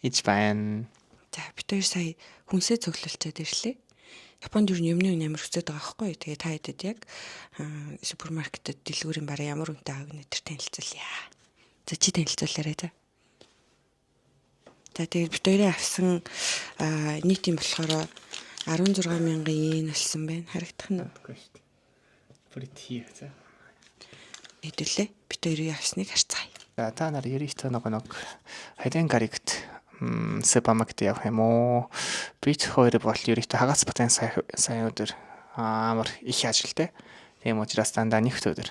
гэж байна. За бид хоёр сая хүнсээ цуглуулчаад ирлээ. Японд юу юмны үн амар өсөд байгаа байхгүй. Тэгээ та хэдэд яг супермаркетад дэлгүүрийн бараа ямар үнэтэй байгааг нэдэр танилцуулъя. За чи танилцуулаарай та. За тэгээд бид хоёрын авсан нийт юм болохоор 16,000 йен болсон байна. Харагдах нь. Үгүй шүү дээ. Pretty за. Хэдүүлээ. Бид хоёрын авсныг харцгаая. За та нар ерөөхдөө нэг хайрын гаригт супермаркет явах юм уу? Бид хоёр бол ерөөхдөө хагас батын сайн өдөр амар их ажилтай. Тийм учраас дандаа нэгт өдөр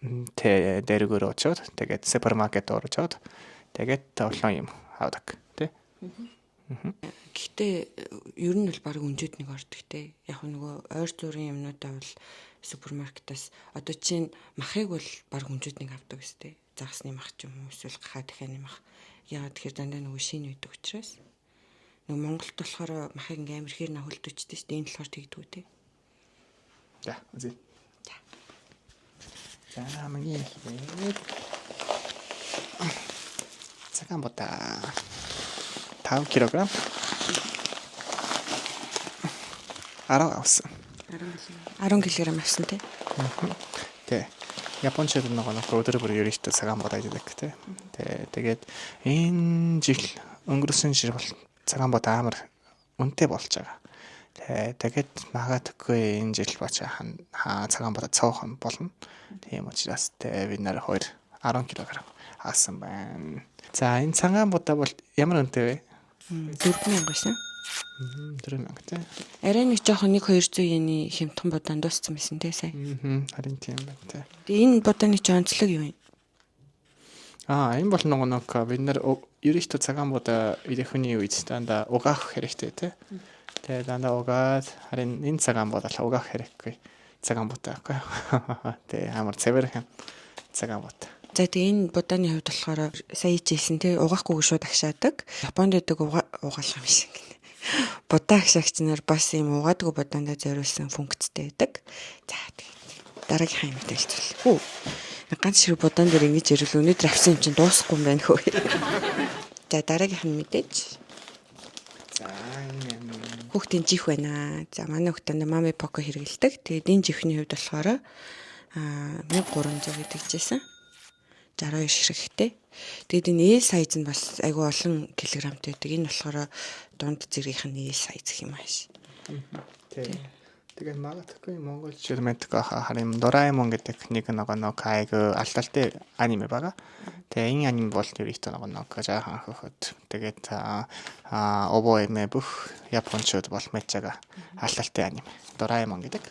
дэргүүр очоод тэгээд супермаркет орчоод тэгээд тавлан юм авдаг тий. Гэхдээ ер нь бол баг өнжид нэг ордог те. Яг нөгөө ойр зүрийн юмнуудаа бол супермаркетаас одоо чинь махыг бол баг өнжид нэг авдаг өстэй. Загасны мах ч юм уу эсвэл гахаа дахианы мах. Яагаад тэгэхээр дандаа нөгөө шин үйдэг учраас. Нөгөө Монголд болохоор махыг ингээм амар ихээр нахөлдөгчтэй шүү дээ. Энэ болохоор тэгдэггүй те. За үзье. За хамгийн их цагаан бота 5 кг 10 авсан. 10 кг авсан те. Тэ. Япончууд нэг өдөр бүр ерөөхдөө цагаан бод ажилладаг те. Тэгээд энэ жил өнгөрсөн жил бол цагаан бод амар үнэтэй болж байгаа. Тэгээд магадгүй энэ жил бач цагаан бод цаахан болно. Тийм учраас бид нар 10 кг авсан байна. За энэ цагаан бодаа бол ямар үнэтэй вэ? 4,000 шин. 4,000 тий. Арай нэг жоохон 1-200 йений хямдхан бодаан дууссан байсан те сая. Харин тийм байна тий. Тэгээ энэ бодааны ч онцлог юу юм? Энэ бол нэг бид нар ерөөхдөө цагаан бодаа идэхүний үед дандаа угаах хэрэгтэй тий. Тэгээ дандаа угаад харин энэ цагаан бодаа угаах хэрэггүй цагаан бодаа байхгүй. Тэгээ амар цэвэрхэн цагаан бодаа. За тэгээ энэ будааны хувьд болохоор сая ижсэн те угаахгүй шууд агшаадаг. Японд дэдэг угаалах юм шиг гэнэ. Будаа агшаагч нар бас юм угаадгүй будаандаа зориулсан функцтэй байдаг. За тэгээ дараагийн хаан мэдээлэл. Хүү. Ганц ширхэг будаан дээр ингэж ирвэл өнөөдөр авсан юм чинь дуусахгүй юм байна хөө. За дараагийн хаан мэдээж. За Хүүхдийн жих байна. За манай хүүхдэнд мами поко хэрэгэлдэг. Тэгээд энэ жихний хувьд болохоор 1300 гэдэг жисэн. 62 ширхэгтэй. Тэгээд энэ сайз нь бас айгүй олон килограммтай байдаг. Энэ болохоор дунд зэргийнх нь сайз гэх юм ааш. Тэгээд магадгүй монголчууд мэддэг харин Дораэмон гэдэг нэг айгүй алталтай аниме байгаа. Тэгээ энэ аниме бол ерөөхдөө нэг жаахан хөхөд. Тэгээд обоэмэ бүх японочууд бол мэдж байгаа алталтай аниме. Дораэмон гэдэг.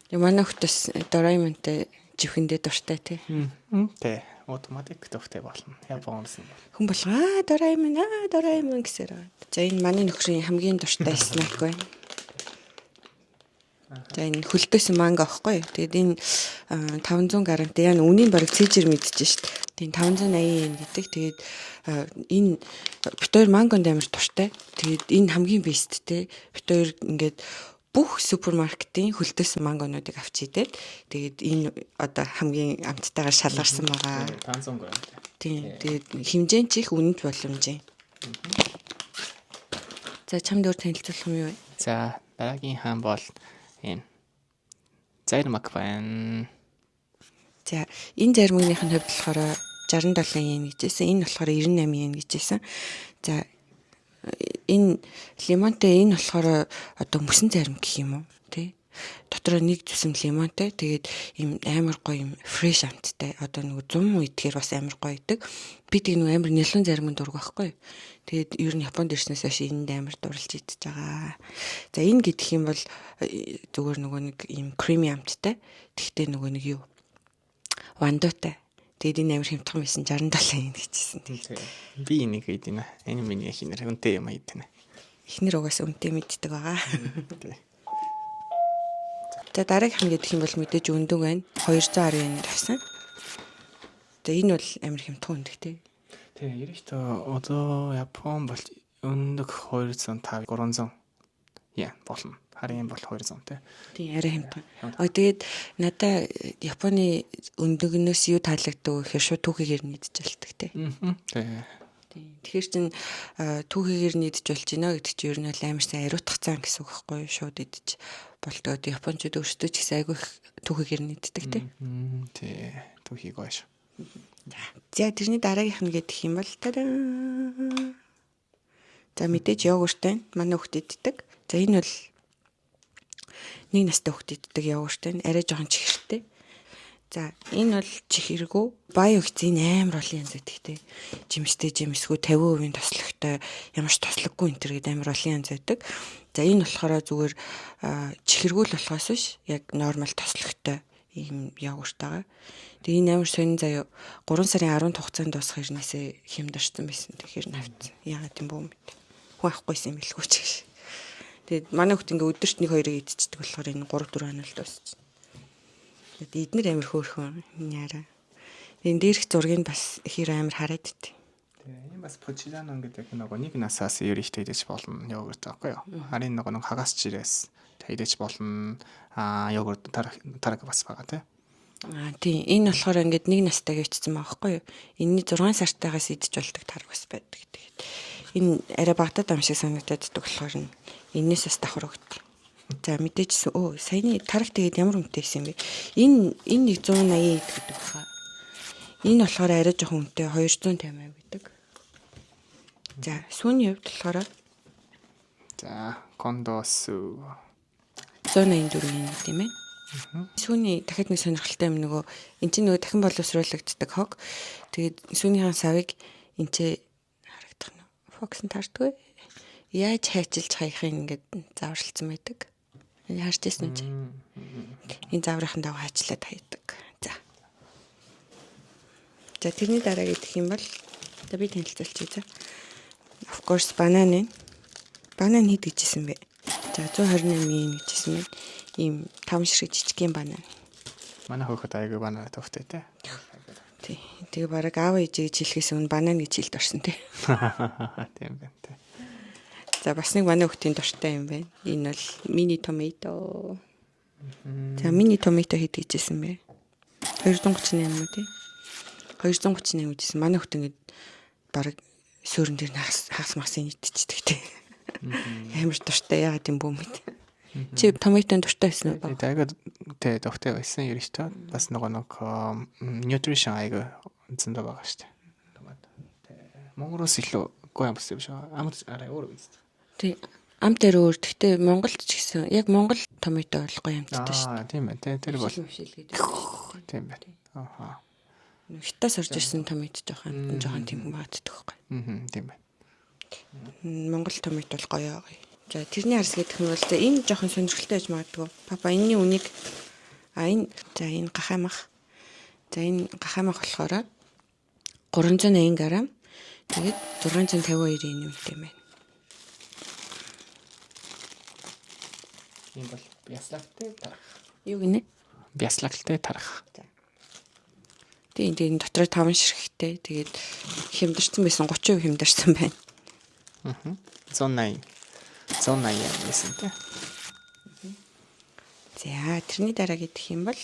Тэгээ манай хүүхдээс Дораэмонтэй живхэндээ дуртай тий. Тий. Автоматик төвтэй болно. Японоос юм. Хүн болгоо Дораэмон гэсээр. За энэ манай нөхрийн хамгийн дуртай снэк байна. За энэ хөлтөөсөн манго аахгүй. Тэгээд энэ 500 гарантай яа үнийн бараг цэжэр мэдчихэж шít. Тэгээд 580 yen гэдэг. Тэгээд энэ бит хоёр мангонд амар дуртай. Тэгээд энэ хамгийн бесттэй. Бит хоёр ингээд бүх супермаркетын хөлтөөсөн мангонуудыг авч идээд тэгээд энэ одоо хамгийн амттайгаар шалгарсан байгаа. 500 г. Тийм. Тэгээд хэмжээ нь ч их үнэт боломжийн. За чамд өөр танилцуулах юм юу вэ? За дараагийн хаан бол энэ зармаг байна. За энэ зармагныхын хувьд болохоор 67 йен гэжсэн. Энэ болохоор 98 йен гэжсэн. За энэ лимонтэй энэ болохоор одоо мөсөн зарим гэх юм уу тий. Дотроо нэг зүсэм лимонтэй тэгээд ийм амар гоё юм фреш амттай одоо нэг 100 идгээр бас амар гоё идэг. Би тэг нэг амар нялон заримд дург байхгүй. Тэгээд ер нь Японд ирснээс хойш энд амар дурлж идэж байгаа. За энэ гэдэг юм бол зүгээр нөгөө нэг ийм креми амттай. Тэгтээ нөгөө нэг юу вандуутай. Тэгээд энэ амар хямдхан байсан 67 yen гэжсэн. Би энийг хийдэнэ. Энэ миний хинэр үнтэй юм хийдэнэ. Эхнэр угаасаа үнтэй мэддэг байгаа. За дараагийн гэдэг юм бол мэдээж өндөг байна. 210 yen авсан. За энэ бол амар хямдхан өндөг тий. Тэгээ ерөөхдөө одоо Япон бол өндөг 205 300 яа болно. Харин бол 200 те. Тийм арай хямдхан. Тэгээд надаа Японы өндөгнөөс юу таалагддаг гэхээр шууд түүхийгээр нийдэж болдог те. Тий. Тийм. Тэгэхээр чин түүхийгээр нийдэж болж байна гэдэг чинь ер нь бол амар сайн ариутгах цаан гэсэн үг байхгүй юу? Шууд идэж болдог. Японочууд өөрсдөө ч гэсэн айгүй их түүхийгээр нийддэг те. Тий. Түүхийг гоёш. За тэрний дараагийнх нь гэдэг юм бол тадаа. За мэдээж йогурттай манай хүүхд иддэг. За энэ бол нэг настай хүүхд иддэг йогурттай арай жоохон чихэртэй. За энэ бол чихэргүй бао гэсэн амар олон янз байдаг те. Жимстэй жимсгүй 50% тослогтой ямар ч тослоггүй энэ төр гэдэг амар олон янз байдаг. За энэ болохоор зүгээр чихэргүй л болохоос биш яг нормал тослогтой ийм йогурт байгаа. Тэгээ энэ амар сонин заяа 3 сарын 10 хугацаанд дуусах хэрнээсээ хямдарсан байсан. Тэгэхээр навцсан. Яагаад юм бүү мэд. Хуваахгүйсэн юм билгүй ч гэж. Тэгээд манай хүүхд ингээ өдөрт 1-2 идчихдэг болохоор энэ 3-4 хоног дуусчихсан. Тэгээд эднэр амар хөөрхөн яараа. Энэ дээрх зургийг бас хэр амар хараад идэв. Тэгээ энэ бас Pochilano гэдэг нөгөө нэг насаас ерөнхийдөө идэж болно йогурт аахгүй юу. Харин нөгөө хагас чирээс идэж болно. Йогурт тараг бас байгаа те. Тийм энэ болохоор ингээд нэг настай гэвчсэн байгаа байхгүй юу. Энэний 6 сартаагаас идэж болдог тараг бас байдаг. Тэгээд энэ арай багтаад ам шиг санагдаад байдаг болохоор энээс бас давхар өгдөг. За мэдээж саяны тараг тэгээд ямар үнэтэй байсан юм бэ? Энэ 180 гэдэг баха. Энэ болохоор арай жоохон үнэтэй 250 гэдэг. За сүүний хувьд болохоор за кондосу 184 yen гэдэг юм байна. Сүүний дахиад нэг сонирхолтой юм нөгөө эн чинь нөгөө дахин боловсруулагддаг хог. Тэгээд сүүнийхэн савыг энд чи харагдах нь фокус нь тардгүй. Яаж хайчилж хаяхыг ингээд зааварлцсан байдаг. Энэ харж ирсэн үү чи? Энэ зааврынхан дагуу хайчлаад хайдаг. За. За тэрний дараа гэх юм бол би танилцуулчих за. Of course банан. Банан хэд гэжсэн бэ? За 128 yen гэжсэн байна. Ийм 5 ширхэг жижигхэн банан. Манай хөхөд айгүй банан төвтэй те. Тий. Тэгээ бараг аав ээжийг хэлэхээс өмнө банан гэж хэлд орсон те. Тийм байна те. За бас нэг манай хүүхдийн дуртай юм байна. Энэ бол мини томато. За мини томато хэд гэжсэн бэ? 238 юм тий. 238 гэжсэн. Манай хүүхд ингээд бараг сөөрөн дээр хагас масын идчихдэг те. Ямар дуртай яагаад юм бүү мэд. Чи томатон дуртай байсан уу? Айгүй тэ дуртай байсан ерөөсөө бас нэг nutrition айгүй зөндөө байгаа шүү дээ. Томат. Монголоос илүү гоё юм биш үү? Амар арай өөр үст. Тий. Ам дээр өөр. Гэхдээ Монголд ч гэсэн яг Монгол томато бол гоё юмтай шүү дээ. Тийм байна. Тэр бол тийм байна. Ааха. Хятадас орж ирсэн томат жоохон тийм мааддаг байхгүй. Тийм байна. Монгол томат бол гоё. За тэрний харс гэдэг нь бол энэ жоохон сонирхолтой байж магадгүй. Папа энэний үнийг энэ гахаймах. За энэ гахаймах болохоор 380 г. Тэгээд 652 yen үнэтэй байна. Энэ бол бяслагтай тарах. Юу гинэ? Бяслагтай тарах. Тийм дотор 5 ширхэгтэй. Тэгээд хямдарсан байсан 30% хямдарсан байна. 180 байсан те. За тэрний дараа гэдэг юм бол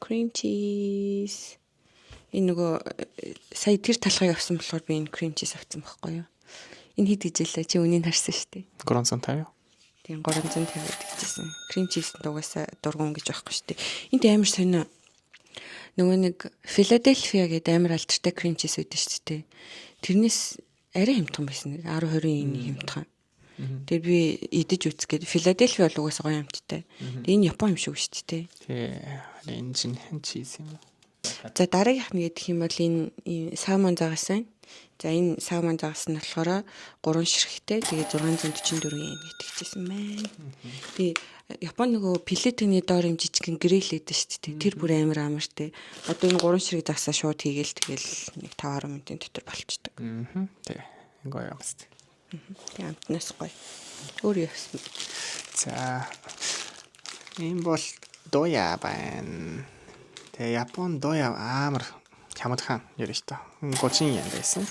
cream cheese. Энэ нөгөө сая тэр талхыг авсан болохоор би энэ cream cheese авсан байхгүй юу? Энэ хэд гэжэлээ чи үнийг харсан шүү дээ. 350. Тийм 350 гэжсэн. Cream cheese дугаасаа дургуун гэж байхгүй шүү дээ. Энд амар сонио. Нөгөө нэг Philadelphia гэдэг амар алдартай cream cheese үүдэн шүү дээ. Тэрнээс арай хямдхан байсан. 10-20 yen хямдхан. Тэгээ би идэж үзгээд Philadelphia бол угаасаа гоё юмтай. Энэ Япон юм шиг шүү дээ. Тий. Энэ чинь cheese юм уу? За дараагийнх нь гэдэг юм бол энэ салмон загас байна. За энэ салмон загас нь болохоор 3 ширхэгтэй. Тэгээ 644 yen гэжсэн байна. Би Япон нөгөө пилетний доор юм жижигэн грил гэдэг шүү дээ. Тэр бүр амар те. Одоо энэ 3 ширхэг загсаа шууд хийгээл тэгэл нэг 5-10 минутын дотор болчдөг. Тий. Гоё юм шүү. Тийм амтнаас гоё. Өөр явсан. За энэ бол доя байна. Тэгээ Япон доя амар хямдхан ерөөсөө 30 yen байсан.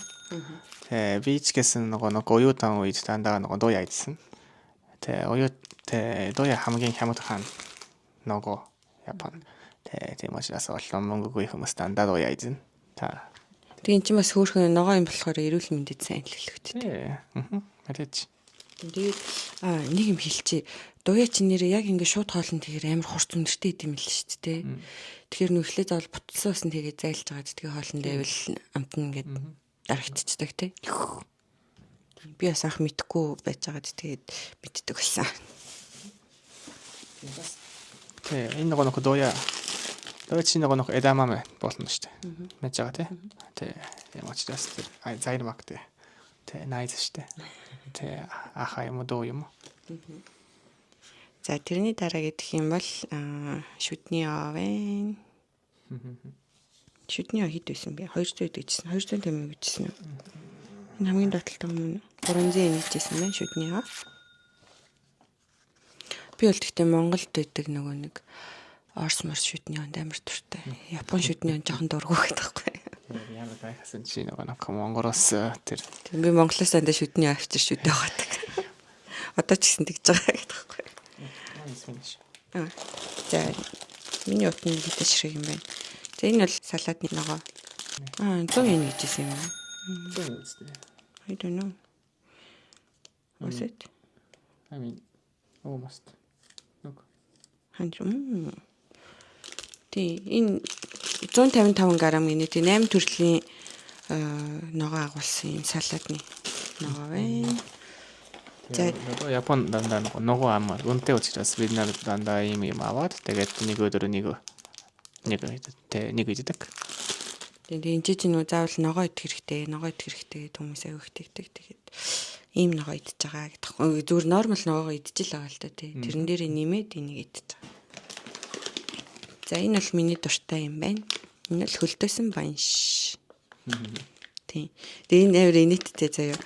Тэгээ би ч гэсэн нөгөө оюутан үед дандаа нөгөө доя идсэн. Тэ оюу тэ доя хамгийн хямд хаан нөгөө Япон. Тэ тийм учраас олон мөнгөгүй хүмүүс дандаа доя эзэн. Та. Тэгээ эн чинь бас хөөхөн ногоо юм болохоор эрүүл мэндэд сайн л хэлэхтэй. Тэ. Мэдээж. Тэгээд нэг юм хэлчихье. Дуяа чи нэрээ яг ингэ шууд хоолн тэгэхээр амар хурц өндөртэй идэм л шүү дээ. Тэгэхээр нөхлөө заавал бутсан усан тэгээ зайлж байгаа. Тэгээ хоолн дэвэл амтна ингээд дарагтцдаг тий. Би бас анх мэдхгүй байж байгаад тэгээд мэддэг болсон. Тэ энэ нөгөө доя чи нөгөө эдамаме болно шүү дээ. Мэдж байгаа тий. Тэ ямар ч бас зайрмаг тий. Тэ найз шүү дээ. Тэ ахаа юм доо юм. За тэрний дараа гэх юм бол шүдний овен. Шүдний хэд байсан бэ? 200 гэжсэн. 200 тэмээ гэжсэн. Энэ хамгийн доотлолтой юм уу? 300 гэжсэн байна шүдний ов. Би бол гэхдээ Монголд байдаг нөгөө нэг Орс морс шүдний онд амар дуртай. Япон шүдний онд жоохон дургу гэдэг байхгүй. Ямар байхсан чи нөгөө Монголоос тэр. Би Монголоос андаа шүдний авчир шүдээ хаадаг. Одоо ч гэсэн тэгж байгаа гэдэг байхгүй. За миний утны хэдэж ширэг юм байна. За энэ бол салаадны ногоо. 100 yen гэжсэн юм. I don't know. Was it? I mean, almost. Look. Энэ 155 грамм гинэ тий 8 төрлийн ногоо агуулсан юм салаадны ногоо байна. За Япон дандаа нөгөө амар үнэтэй учраас бид нар дандаа ийм аваад тэгээд нэг өдөр нэг иддэг. Тэгээд энэ чинь нөө заавал ногоо идэх хэрэгтэй гэдэг хүмүүс аяг ихтэйгдэг. Тэгээд ийм ногоо идчихэж байгаа гэдэг. Зүгээр нормал ногоо идчихэл байгаа л та тий. Тэрэн дээр нэмээд энийг идчихэж байгаа. За энэ бол миний дуртай юм байна. Энэ бол хөлдөөсөн банш. Тий. Тэгээд энэ авир инээдтэй заяа.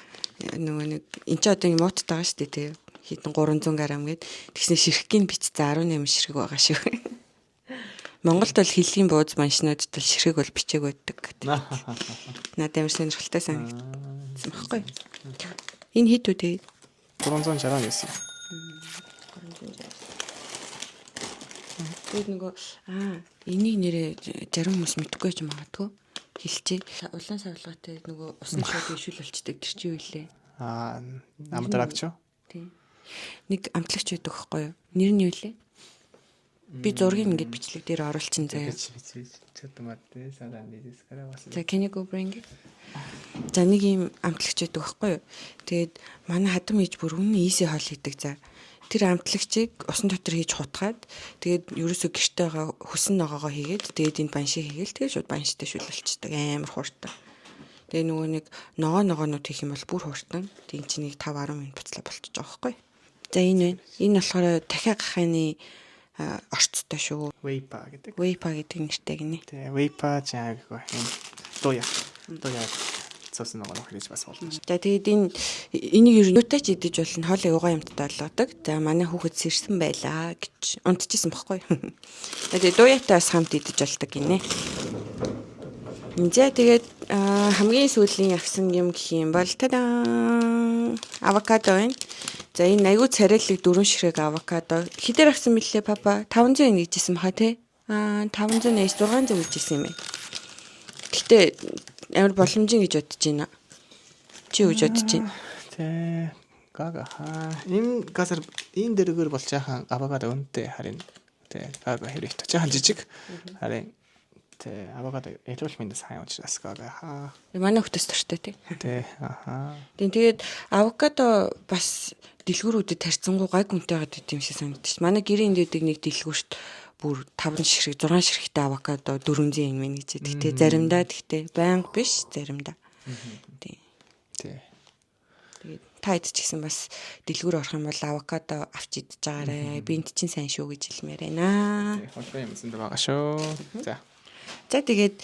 Нөгөө нэг эн чи одоо муутад байгаа шүү дээ тий. Хитэн 300 г гээд тэгснэ ширхгийн бич за 18 ширхэг байгаа шүү. Монголд бол хилийн бууз маншнууд бол ширхэг бол бичээг байдаг гэдэг. Надад амар сонирхолтой санагдсан байхгүй. Энэ хэд үү тий? 360 гэсэн. Тэгээд нөгөө энийг нэрээ зарим хүмүүс мэдгүй ч магадгүй. Хэлчихээ. Улаан савлгаатай нөгөө усан шууд ишүүл болчдөг тэр чи юу илээ? Амтрагч уу? Тийм. Нэг амтлагч байдаг байхгүй юу? Нэр нь юу илээ? Би зургийг ингээд бичлэг дээр оруулчин заяа. За can you go bring it? За нэг юм амтлагч байдаг байхгүй юу? Тэгээд манай хадам хийж бүр үнэн easy хоол хийдэг за. Тэр амтлагчийг усан дотор хийж хутгаад тэгээд ерөөсөө гэртээ байгаа хөсөн ногоогоо хийгээд тэгээд энэ баншиг хийгээл тэгээд шууд банштай шүлэлцдэг амар хууртан. Тэгээ нөгөө нэг ногоонууд хийх юм бол бүр хууртан. Тэгээд чинь нэг 5-10 минут буцлаа болчихж байгаа байхгүй. За энэ байна. Энэ болохоор дахиад гахааны орцтой шүү. Вейпа гэдэг. Вейпа гэдэг нэртэй гинэ. Тэгээ вейпа чааг гоо юм. Доя цосон нөгөө хийж бас болно. За тэгээд энийг ер нь юутай ч идэж болно. Хоолой угаа юмтай болгодог. За манай хүүхэд сэрсэн байлаа гэж унтчихсан баггүй. Тэгээд дуяатай бас хамт идэж болдог гинэ. За тэгээд хамгийн сүүлийн авсан юм гэх юм бол тадаа авокадо байна. За энэ аягүй царайлаг 4 ширхэг авокадо. Хэдээр авсан мэлээ папа? 500 yen гэжсэн баха тий. 500 нээс 600 гэжсэн юм байна. Гэтэ амар боломжийн гэж бодож байна. Чи юу гэж бодож байна? Тэ гага энэ газар энэ дэргээр болж яхан авокадо үнэтэй харин тэ гага хэрэгтэй. Жаахан жижиг харин тэ авокадо элүүл минь сайн учраас гага. Манай хөтөс төртэй тий. Тэ Тэгээд авокадо бас дэлгүүрүүдэд тарьцсангуу гай гүнтэй байгаад идэм шиг санагдчих. Манай гэрийн дэдэг нэг дэлгүүрт бүр 5 ширхэг 6 ширхэгтэй авокадо 400 yen мэн гэж. Тэгтээ заримдаа байнга биш заримдаа. Тий. Тэгээд та хэд ч гэсэн бас дэлгүүр орох юм бол авокадо авч идэж байгаарэ. Би энд чинь сайн шүү гэж хэлмээр байна. Хошоо юмсан байгаа шүү. За. За тэгээд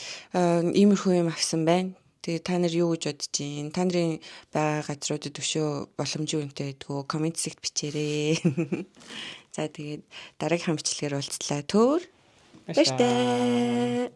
иймэрхүү юм авсан байна. Тэгээ та нар юу гэж бодож байна? Та нарын байгаа газруудад өшөө боломжийн үнэтэй байдгүй комент сект бичээрэй. За тэгээд дараагийн хамтлагаар уулзлаа. Баяр таа.